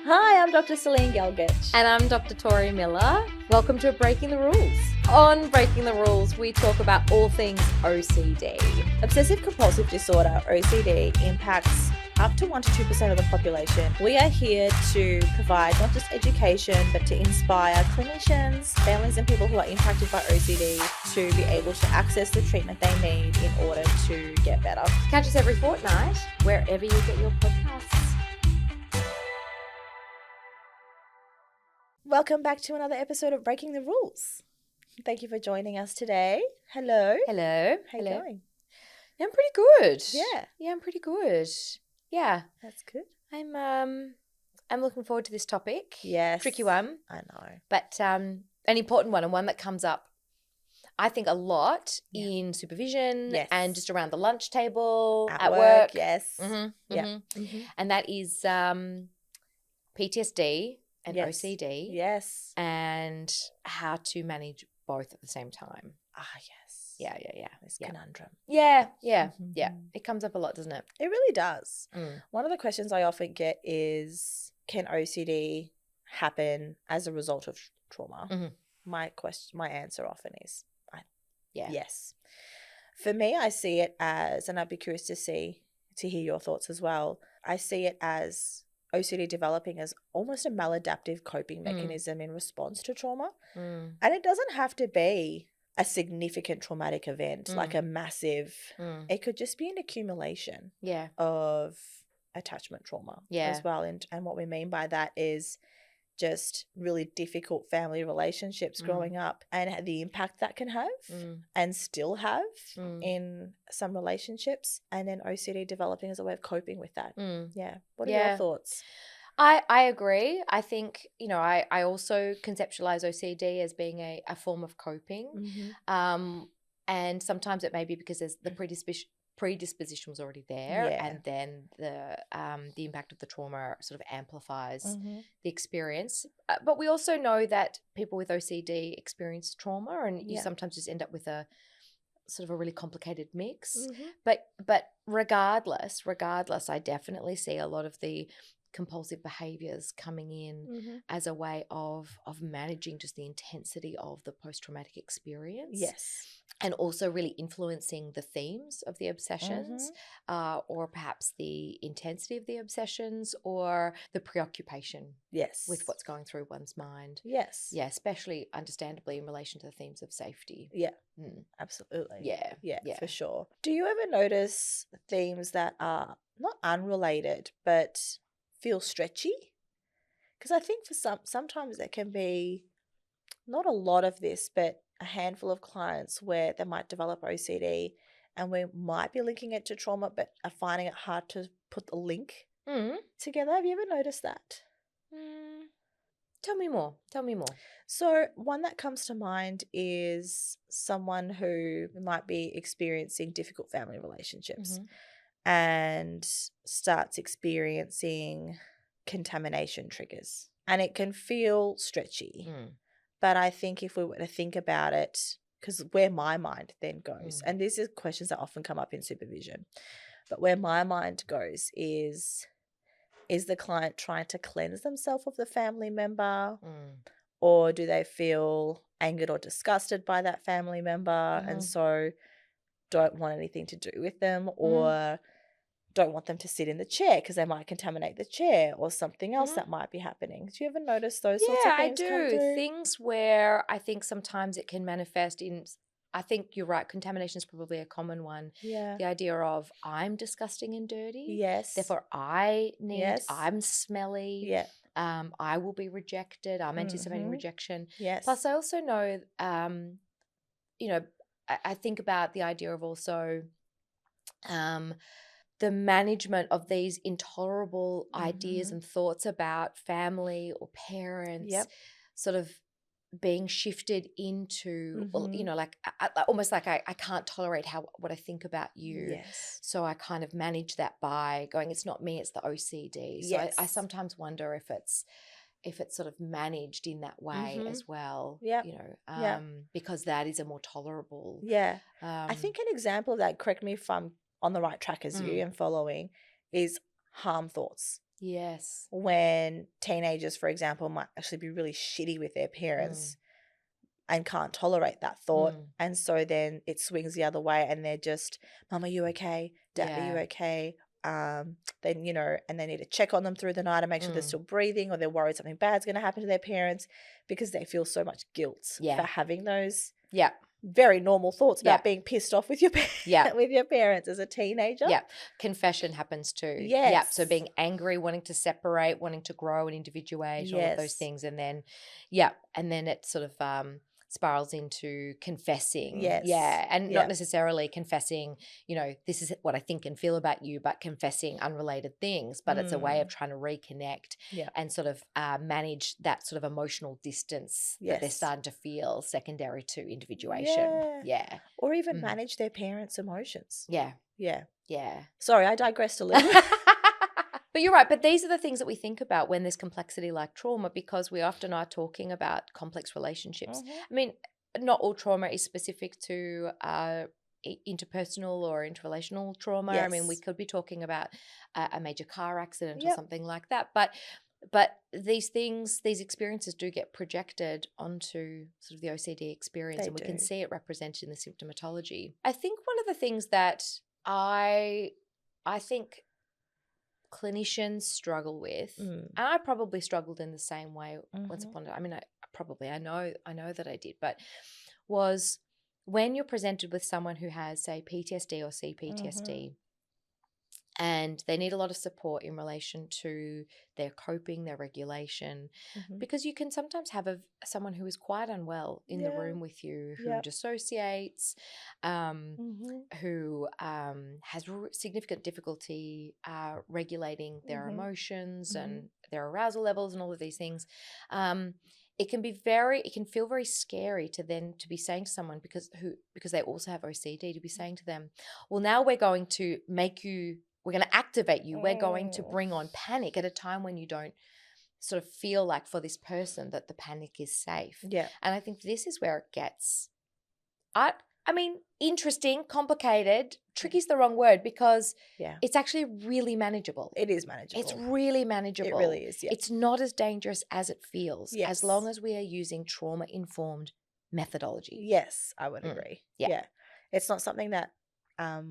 Hi, I'm Dr. Celine Gelgich. And I'm Dr. Tori Miller. Welcome to Breaking the Rules. On Breaking the Rules, we talk about all things OCD. Obsessive-compulsive disorder, OCD, impacts up to 1 to 2% of the population. We are here to provide not just education, but to inspire clinicians, families and people who are impacted by OCD to be able to access the treatment they need in order to get better. Catch us every fortnight, wherever you get your podcasts. Welcome back to another episode of Breaking the Rules. Thank you for joining us today. Hello. Hello. How you going? Yeah, I'm pretty good. Yeah. I'm pretty good. Yeah. That's good. I'm looking forward to this topic. Yes. Tricky one. I know. But an important one, and one that comes up, I think, a lot in supervision and just around the lunch table, at work. Yes. Mm-hmm, Yeah. mm-hmm. Mm-hmm. And that is PTSD and OCD. Yes. And how to manage both at the same time. Ah, yes. Yeah. This conundrum. Yeah. Mm-hmm. It comes up a lot, doesn't it? It really does. Mm. One of the questions I often get is, can OCD happen as a result of trauma? Mm-hmm. My answer often is yes. For me, I see it as, and I'd be curious to hear your thoughts as well. I see it as OCD developing as almost a maladaptive coping mechanism in response to trauma. And it doesn't have to be a significant traumatic event, like a massive, it could just be an accumulation of attachment trauma as well. And what we mean by that is just really difficult family relationships growing up and the impact that can have and still have in some relationships, and then OCD developing as a way of coping with that. Yeah. What are your thoughts? I agree. I think, I also conceptualize OCD as being a form of coping. And sometimes it may be because there's the predisposition was already there, and then the impact of the trauma sort of amplifies the experience. But we also know that people with OCD experience trauma, and you sometimes just end up with a sort of a really complicated mix. But regardless, I definitely see a lot of the compulsive behaviors coming in as a way of managing just the intensity of the post-traumatic experience. Yes. And also really influencing the themes of the obsessions, or perhaps the intensity of the obsessions, or the preoccupation with what's going through one's mind. Yes. Yeah, especially understandably in relation to the themes of safety. Yeah, absolutely. Yeah, for sure. Do you ever notice themes that are not unrelated but feel stretchy? Because I think for sometimes there can be not a lot of this, but a handful of clients where they might develop OCD and we might be linking it to trauma but are finding it hard to put the link together. Have you ever noticed that? Tell me more. So one that comes to mind is someone who might be experiencing difficult family relationships and starts experiencing contamination triggers. And it can feel stretchy. But I think if we were to think about it, because where my mind then goes, and these are questions that often come up in supervision, but where my mind goes is the client trying to cleanse themselves of the family member, or do they feel angered or disgusted by that family member and so don't want anything to do with them, or don't want them to sit in the chair because they might contaminate the chair, or something else that might be happening. Do you ever notice those sorts of things? Yeah, I do. Things where I think sometimes it can manifest in, I think you're right, contamination is probably a common one. Yeah. The idea of I'm disgusting and dirty. Yes. Therefore I'm smelly. Yeah. I will be rejected. I'm anticipating rejection. Yes. Plus I also know, I think about the idea of also the management of these intolerable ideas and thoughts about family or parents sort of being shifted into, like almost like I can't tolerate what I think about you. Yes. So I kind of manage that by going, it's not me, it's the OCD. So I sometimes wonder if it's sort of managed in that way as well. Yeah. Because that is a more tolerable. Yeah. I think an example of that, correct me if I'm on the right track as you and following, is harm thoughts. Yes. when teenagers, for example, might actually be really shitty with their parents and can't tolerate that thought. And so then it swings the other way and they're just, Mum, are you okay? Dad, are you okay? Then, you know, and they need to check on them through the night and make sure they're still breathing, or they're worried something bad's going to happen to their parents because they feel so much guilt for having those very normal thoughts about being pissed off with your with your parents as a teenager. Yeah. Confession happens too. Yes. Yeah. So being angry, wanting to separate, wanting to grow and individuate, all of those things. And then, and then it sort of spirals into confessing. Yes. Yeah. And not necessarily confessing, you know, this is what I think and feel about you, but confessing unrelated things. But it's a way of trying to reconnect and sort of manage that sort of emotional distance that they're starting to feel secondary to individuation. Yeah. Or even manage their parents' emotions. Yeah. Yeah. Yeah. Sorry, I digressed a little. But you're right. But these are the things that we think about when there's complexity like trauma, because we often are talking about complex relationships. I mean, not all trauma is specific to interpersonal or interrelational trauma. I mean, we could be talking about a major car accident or something like that. But these things, these experiences do get projected onto sort of the OCD experience, and we can see it represented in the symptomatology. I think one of the things that I think clinicians struggle with, and I probably struggled in the same way once upon a time. I mean, I know that I did, but was when you're presented with someone who has, say, PTSD or CPTSD, and they need a lot of support in relation to their coping, their regulation, because you can sometimes have someone who is quite unwell in the room with you, who dissociates, who has significant difficulty regulating their emotions and their arousal levels and all of these things. It can feel very scary to be saying to someone, because they also have OCD, to be saying to them, well, now we're going to activate you. We're going to bring on panic at a time when you don't sort of feel like for this person that the panic is safe. Yeah. And I think this is where it gets, I mean, interesting, complicated. Tricky is the wrong word, because it's actually really manageable. It is manageable. It's really manageable. It really is, It's not as dangerous as it feels, as long as we are using trauma-informed methodology. Yes, I would agree. Yeah. It's not something that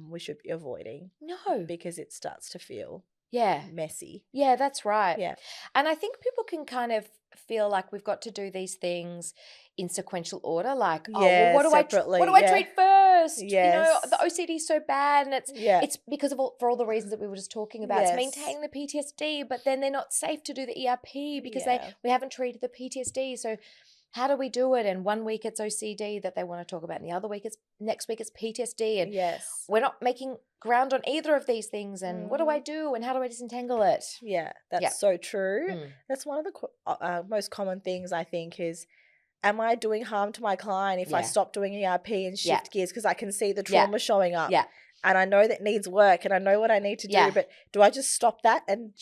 we should be avoiding. No. Because it starts to feel messy. Yeah, that's right. Yeah. And I think people can kind of feel like we've got to do these things in sequential order, like, what do I treat first? Yes. You know, the OCD is so bad, and it's because of for all the reasons that we were just talking about. It's maintaining the PTSD, but then they're not safe to do the ERP because we haven't treated the PTSD. So how do we do it? And one week it's OCD that they want to talk about, and the other week next week it's PTSD, and we're not making ground on either of these things. And what do I do? And how do I disentangle it? Yeah, that's so true. That's one of the most common things, I think, is, am I doing harm to my client if I stop doing ERP and shift gears, because I can see the trauma showing up? Yeah. And I know that needs work, and I know what I need to do, but do I just stop that and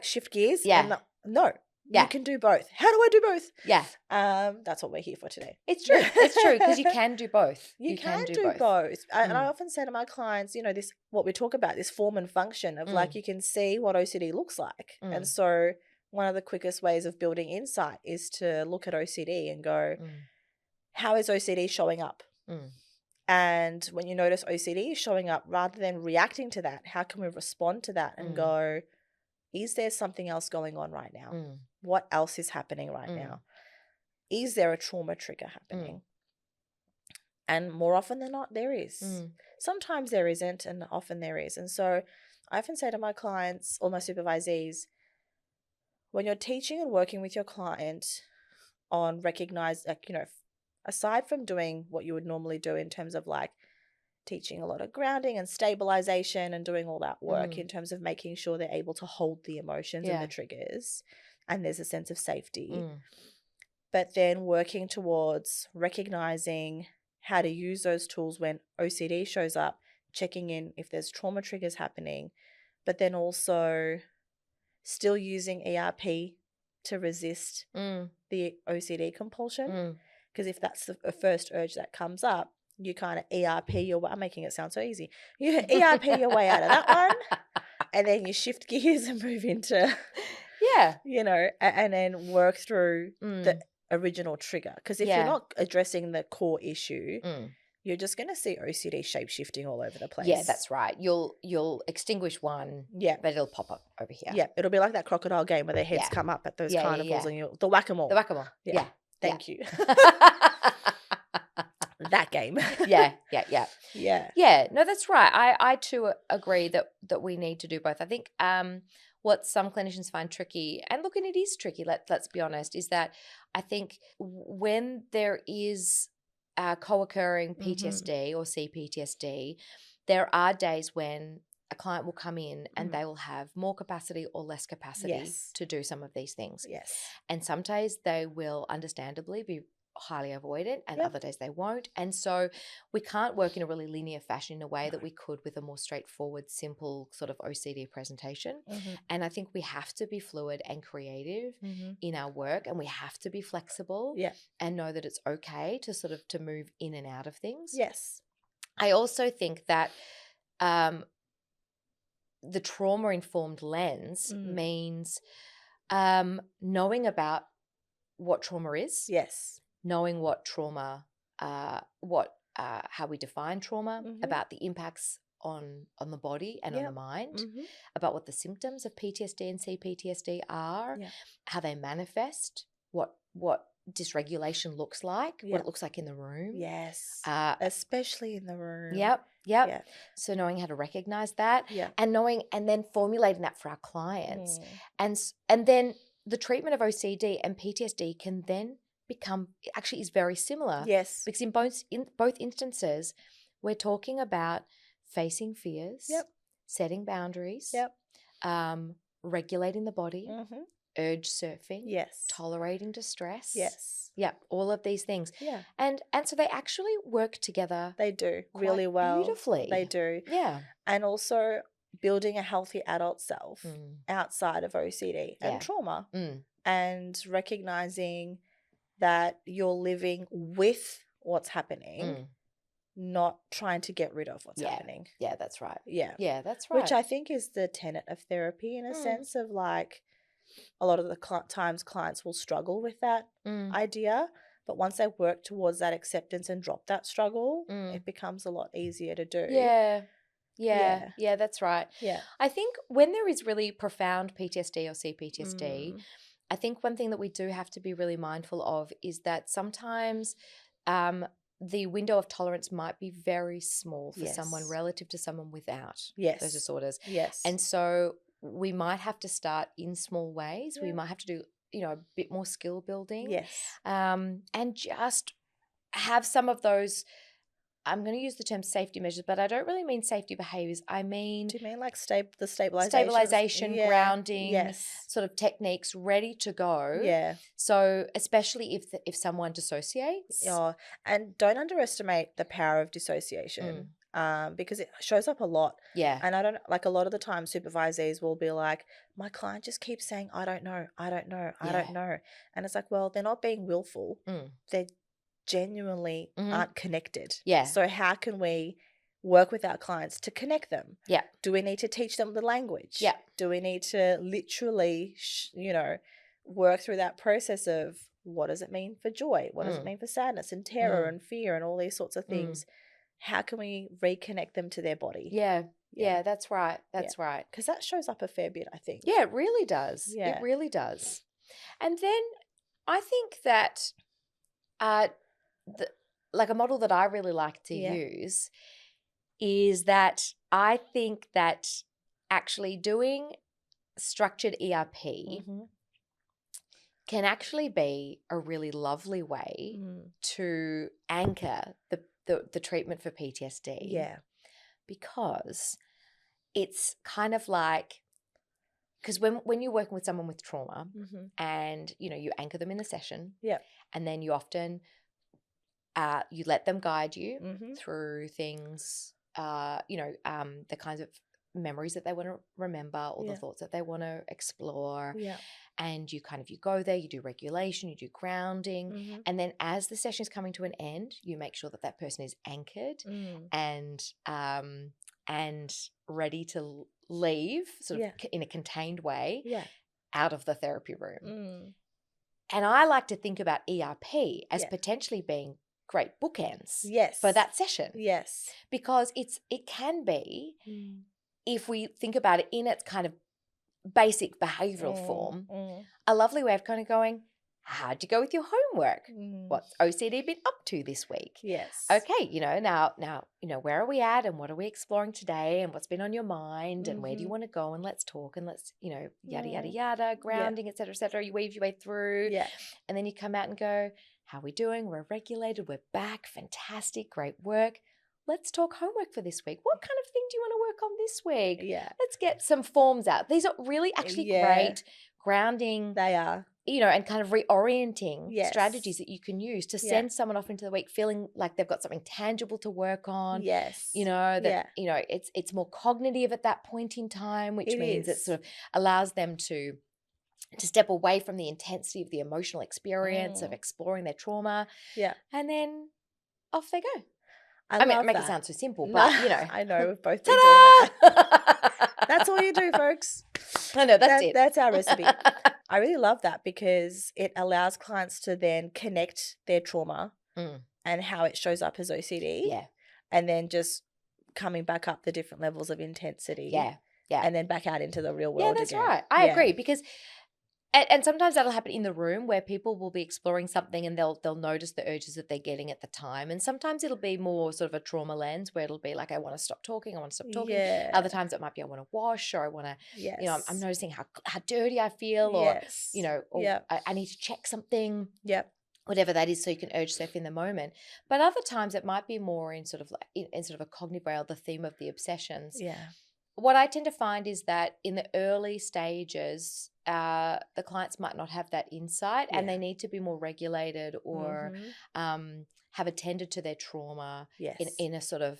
shift gears? Yeah. No. Yeah. You can do both. How do I do both? Yeah. That's what we're here for today. It's true. It's true, because you can do both. You can do both. And I often say to my clients, you know, what we talk about, this form and function of like, you can see what OCD looks like. And so one of the quickest ways of building insight is to look at OCD and go, how is OCD showing up? And when you notice OCD is showing up, rather than reacting to that, how can we respond to that and go, is there something else going on right now? What else is happening right now? Is there a trauma trigger happening? And more often than not, there is. Sometimes there isn't, and often there is. And so I often say to my clients or my supervisees, when you're teaching and working with your client on aside from doing what you would normally do in terms of like teaching a lot of grounding and stabilization and doing all that work in terms of making sure they're able to hold the emotions and the triggers, and there's a sense of safety. But then working towards recognizing how to use those tools when OCD shows up, checking in if there's trauma triggers happening, but then also still using ERP to resist the OCD compulsion. Because if that's the first urge that comes up, you kind of ERP your way. I'm making it sound so easy. You ERP your way out of that one, and then you shift gears and move into Yeah. You know, and then work through the original trigger. Because if you're not addressing the core issue, you're just going to see OCD shape-shifting all over the place. Yeah, that's right. You'll extinguish one, but it'll pop up over here. Yeah, it'll be like that crocodile game where their heads come up at those carnivals and the whack-a-mole. The whack-a-mole. Yeah. Thank you. That game. Yeah. Yeah. No, that's right. I too agree that we need to do both. I think what some clinicians find tricky, and look, and it is tricky, let's be honest, is that I think when there is co-occurring PTSD or CPTSD, there are days when a client will come in and they will have more capacity or less capacity to do some of these things. Yes. And some days they will understandably be highly avoidant, and other days they won't. And so we can't work in a really linear fashion in a way that we could with a more straightforward, simple sort of OCD presentation. And I think we have to be fluid and creative in our work, and we have to be flexible and know that it's okay to sort of to move in and out of things. Yes. I also think that the trauma-informed lens means knowing about what trauma is. Yes. Knowing what trauma, how we define trauma, about the impacts on the body and on the mind, about what the symptoms of PTSD and CPTSD are, how they manifest, what dysregulation looks like, what it looks like in the room. Yes. Especially in the room. Yep. Yeah. So knowing how to recognize that and knowing and then formulating that for our clients. And then the treatment of OCD and PTSD can then become actually is very similar. Yes. Because in both instances, we're talking about facing fears, setting boundaries, regulating the body, urge surfing, tolerating distress. Yes. Yeah, all of these things. Yeah. And so they actually work together. They do really well. Beautifully. They do. Yeah. And also building a healthy adult self outside of OCD and trauma and recognizing that you're living with what's happening, not trying to get rid of what's happening. Yeah, that's right. Yeah. Yeah, that's right. Which I think is the tenet of therapy in a sense of like a lot of the times clients will struggle with that idea, but once they work towards that acceptance and drop that struggle, it becomes a lot easier to do. Yeah, that's right. Yeah. I think when there is really profound PTSD or CPTSD, I think one thing that we do have to be really mindful of is that sometimes the window of tolerance might be very small for someone relative to someone without those disorders. Yes. And so we might have to start in small ways. We might have to do, a bit more skill building. Yes. And just have some of those, I'm going to use the term safety measures, but I don't really mean safety behaviors. I mean... Do you mean like the stabilization? Stabilization, grounding, sort of techniques ready to go. Yeah. So especially if someone dissociates. Yeah. And don't underestimate the power of dissociation because it shows up a lot. Yeah. And a lot of the time supervisees will be like, my client just keeps saying, I don't know. I don't know. And it's like, well, they're not being willful. They're genuinely aren't connected. Yeah. So how can we work with our clients to connect them? Yeah. Do we need to teach them the language? Yeah. Do we need to literally, work through that process of what does it mean for joy? What does it mean for sadness and terror and fear and all these sorts of things? How can we reconnect them to their body? Yeah, that's right. That's right. Because that shows up a fair bit, I think. Yeah, it really does. Yeah. It really does. And then I think that a model that I really like to use is that I think that actually doing structured ERP can actually be a really lovely way to anchor the treatment for PTSD. Yeah. Because it's kind of like, because when you're working with someone with trauma and, you anchor them in the session and then you often you let them guide you through things, the kinds of memories that they want to remember or the thoughts that they want to explore. Yeah. And you go there, you do regulation, you do grounding. And then as the session is coming to an end, you make sure that person is anchored and ready to leave sort of in a contained way. Yeah. out of the therapy room. And I like to think about ERP as potentially being great bookends for that session. Yes. Because it can be, if we think about it in its kind of basic behavioral form, a lovely way of kind of going, how'd you go with your homework? What's OCD been up to this week? Yes. Okay, now, where are we at and what are we exploring today and what's been on your mind and where do you want to go, and let's talk and let's, yada, yada, yada, grounding, et cetera, you weave your way through. Yeah. And then you come out and go, how are we doing? We're regulated. We're back. Fantastic. Great work. Let's talk homework for this week. What kind of thing do you want to work on this week? Yeah. Let's get some forms out. These are really actually great grounding. They are. And kind of reorienting strategies that you can use to send someone off into the week feeling like they've got something tangible to work on. Yes. It's more cognitive at that point in time, which means it sort of allows them to step away from the intensity of the emotional experience of exploring their trauma. Yeah. And then off they go. I mean, love make that. it sound so simple, but, I know, we've both been doing that. That's all you do, folks. I know, that's it. That's our recipe. I really love that because it allows clients to then connect their trauma and how it shows up as OCD. Yeah. And then just coming back up the different levels of intensity. Yeah. Yeah. And then back out into the real world that's again. right. I agree, because and sometimes that'll happen in the room where people will be exploring something and they'll notice the urges that they're getting at the time. And sometimes it'll be more sort of a trauma lens where it'll be like, I want to stop talking. Yeah. Other times it might be I want to wash, or I want to, I'm noticing how dirty I feel, or, or I need to check something. Yep. Whatever that is, so you can urge surf in the moment. But other times it might be more in sort of like in sort of a cognitive way, or the theme of the obsessions. Yeah. What I tend to find is that in the early stages, the clients might not have that insight and they need to be more regulated or have attended to their trauma in a sort of,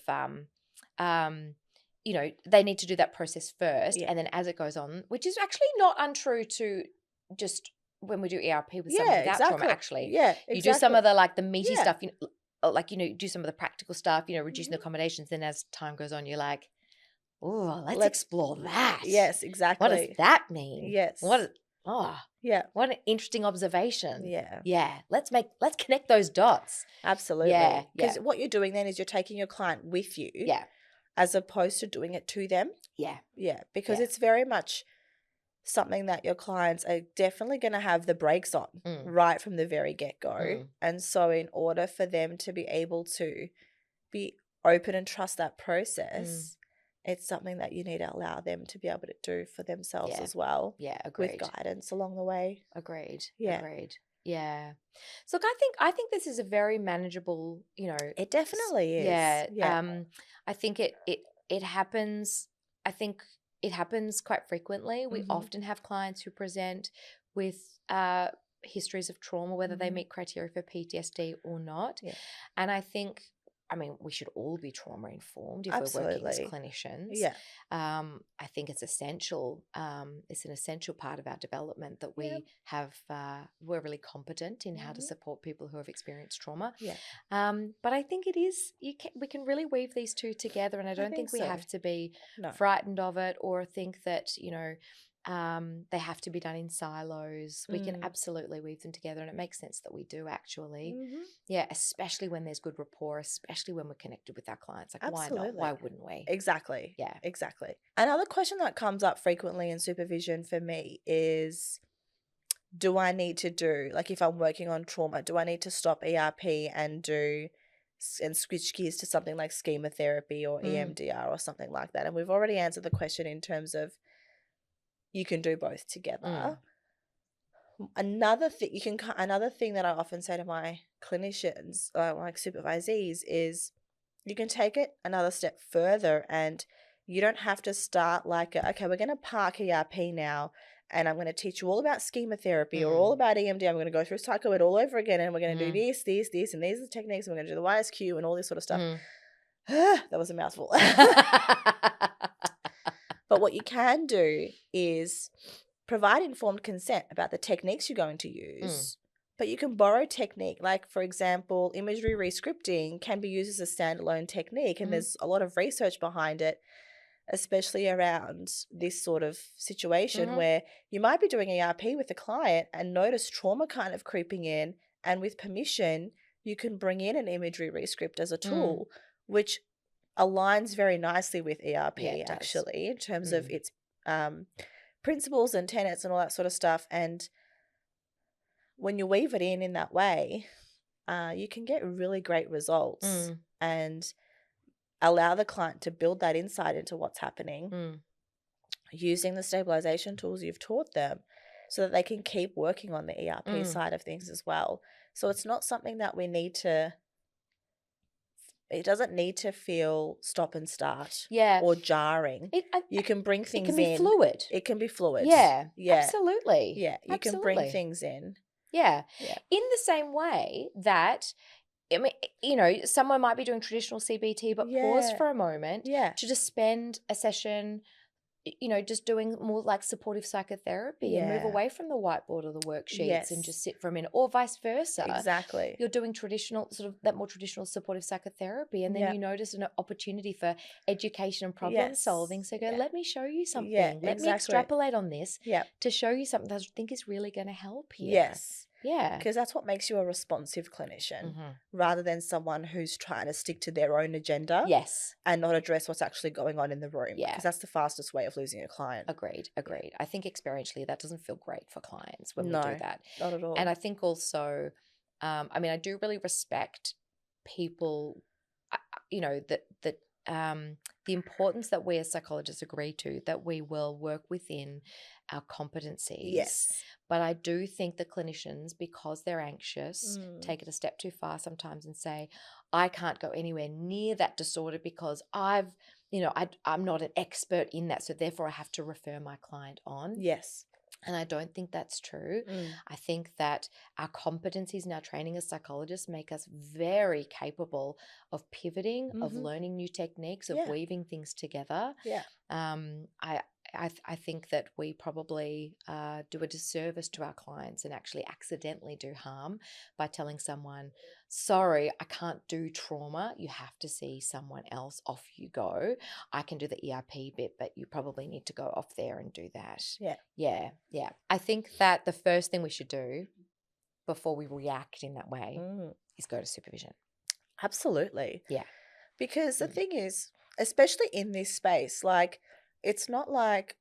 they need to do that process first. And then as it goes on, which is actually not untrue to just when we do ERP with someone without trauma, actually. Yeah, exactly. You do some of the like the meaty stuff, do some of the practical stuff, reducing the accommodations. Then as time goes on, you're like, oh, let's explore that. Yes, exactly. What does that mean? Yes. What an interesting observation. Yeah. Yeah. Let's connect those dots. Absolutely. Yeah. Because what you're doing then is you're taking your client with you. Yeah. As opposed to doing it to them. Yeah. Yeah. Because it's very much something that your clients are definitely going to have the brakes on right from the very get-go. And so in order for them to be able to be open and trust that process, it's something that you need to allow them to be able to do for themselves as well. Yeah, agreed. With guidance along the way. Agreed. Yeah. Agreed. Yeah. So look, I think this is a very manageable, It definitely is. Yeah. Yeah. I think it happens. I think it happens quite frequently. We often have clients who present with histories of trauma, whether they meet criteria for PTSD or not. Yeah. And I think, we should all be trauma informed if we're working as clinicians. Yeah. I think it's essential. It's an essential part of our development that we we're really competent in how to support people who have experienced trauma. Yeah. But I think it is, we can really weave these two together, and I don't think we have to be frightened of it or think that, they have to be done in silos. We can absolutely weave them together, and it makes sense that we do actually. Yeah, especially when there's good rapport, especially when we're connected with our clients. Like, absolutely. Why not? Why wouldn't we? Exactly. Yeah. Exactly. Another question that comes up frequently in supervision for me is, do I need to do, like if I'm working on trauma, do I need to stop ERP and switch gears to something like schema therapy or EMDR or something like that? And we've already answered the question in terms of you can do both together. Another thing that I often say to my clinicians, like supervisees, is you can take it another step further, and you don't have to start like, okay, we're going to park ERP now, and I'm going to teach you all about schema therapy or all about EMDR. I'm going to go through psycho-ed all over again, and we're going to do this, and these are the techniques, and we're going to do the YSQ and all this sort of stuff. That was a mouthful. But what you can do is provide informed consent about the techniques you're going to use, but you can borrow technique. Like, for example, imagery rescripting can be used as a standalone technique, and there's a lot of research behind it especially around this sort of situation Mhm. where you might be doing ERP with a client and notice trauma kind of creeping in, and with permission, you can bring in an imagery rescript as a tool, which aligns very nicely with ERP Yeah, it does. actually, in terms of its principles and tenets and all that sort of stuff. And when you weave it in that way, you can get really great results and allow the client to build that insight into what's happening using the stabilization tools you've taught them, so that they can keep working on the ERP side of things as well. So it's not something that we need to, it doesn't need to feel stop and start or jarring. You can bring things in. It can be fluid. It can be fluid. Yeah. Yeah. Absolutely. Yeah. You can bring things in. Yeah. Yeah. In the same way that, I mean, you know, someone might be doing traditional CBT, but pause for a moment to just spend a session, you know, just doing more like supportive psychotherapy and move away from the whiteboard or the worksheets and just sit for a minute, or vice versa. Exactly. You're doing traditional, sort of that more traditional supportive psychotherapy, and then you notice an opportunity for education and problem solving. So go, let me show you something. Let me extrapolate on this to show you something that I think is really going to help here. Yes. Yeah. Because that's what makes you a responsive clinician, rather than someone who's trying to stick to their own agenda and not address what's actually going on in the room. Because that's the fastest way of losing a client. Agreed. I think experientially that doesn't feel great for clients when we do that. Not at all. And I think also, I mean, I do really respect people, you know, that the importance that we as psychologists agree to, that we will work within our competencies. Yes. But I do think the clinicians, because they're anxious, take it a step too far sometimes and say, I can't go anywhere near that disorder because I'm not an expert in that, so therefore I have to refer my client on. Yes. And I don't think that's true. I think that our competencies and our training as psychologists make us very capable of pivoting, of learning new techniques, of weaving things together. Yeah. I think that we probably do a disservice to our clients and actually accidentally do harm by telling someone, sorry, I can't do trauma. You have to see someone else. Off you go. I can do the ERP bit, but you probably need to go off there and do that. Yeah. I think that the first thing we should do before we react in that way is go to supervision. Absolutely. Yeah. Because the thing is, especially in this space, like, it's not like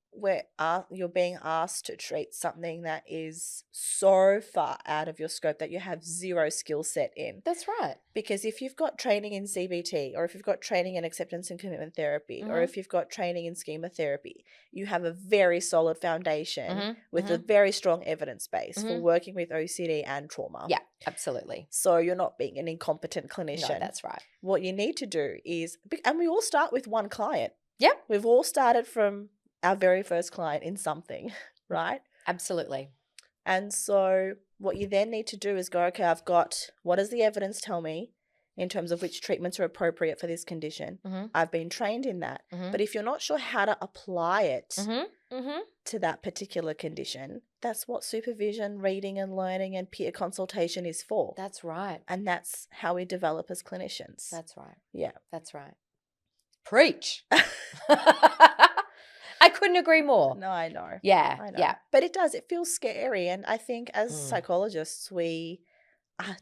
you're being asked to treat something that is so far out of your scope that you have zero skill set in. That's right. Because if you've got training in CBT, or if you've got training in acceptance and commitment therapy, or if you've got training in schema therapy, you have a very solid foundation with a very strong evidence base for working with OCD and trauma. Yeah, absolutely. So you're not being an incompetent clinician. No, that's right. What you need to do is, and we all start with one client. Yep. We've all started from our very first client in something, right? Absolutely. And so what you then need to do is go, okay, what does the evidence tell me in terms of which treatments are appropriate for this condition? I've been trained in that. But if you're not sure how to apply it to that particular condition, that's what supervision, reading and learning and peer consultation is for. That's right. And that's how we develop as clinicians. That's right. Yeah. That's right. Preach. I couldn't agree more. No, I know. Yeah. I know. Yeah. But it does. It feels scary. And I think as psychologists, we are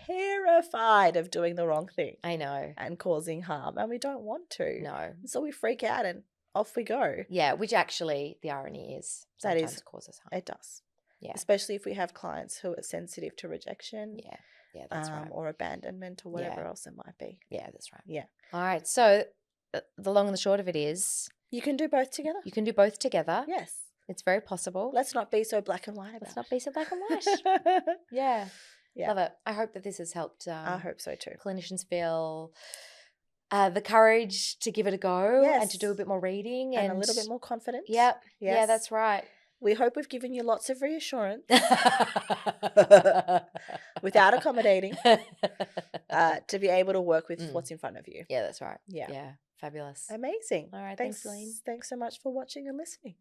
terrified of doing the wrong thing. I know. And causing harm. And we don't want to. No. So we freak out and off we go. Yeah, which actually the irony is sometimes causes harm. It does. Yeah. Especially if we have clients who are sensitive to rejection. Yeah. Yeah, that's right. Or abandonment or whatever else it might be. Yeah, that's right. Yeah. All right. So the long and the short of it is, you can do both together. You can do both together. Yes. It's very possible. Let's not be so black and white about it. Let's not be so black and white. Yeah. Love it. I hope that this has helped. I hope so too. Clinicians feel the courage to give it a go and to do a bit more reading. And a little bit more confidence. Yep. Yes. Yeah, that's right. We hope we've given you lots of reassurance without accommodating to be able to work with what's in front of you. Yeah, that's right. Yeah. Yeah. Fabulous. Amazing. All right. Thanks, Celine. Thanks so much for watching and listening.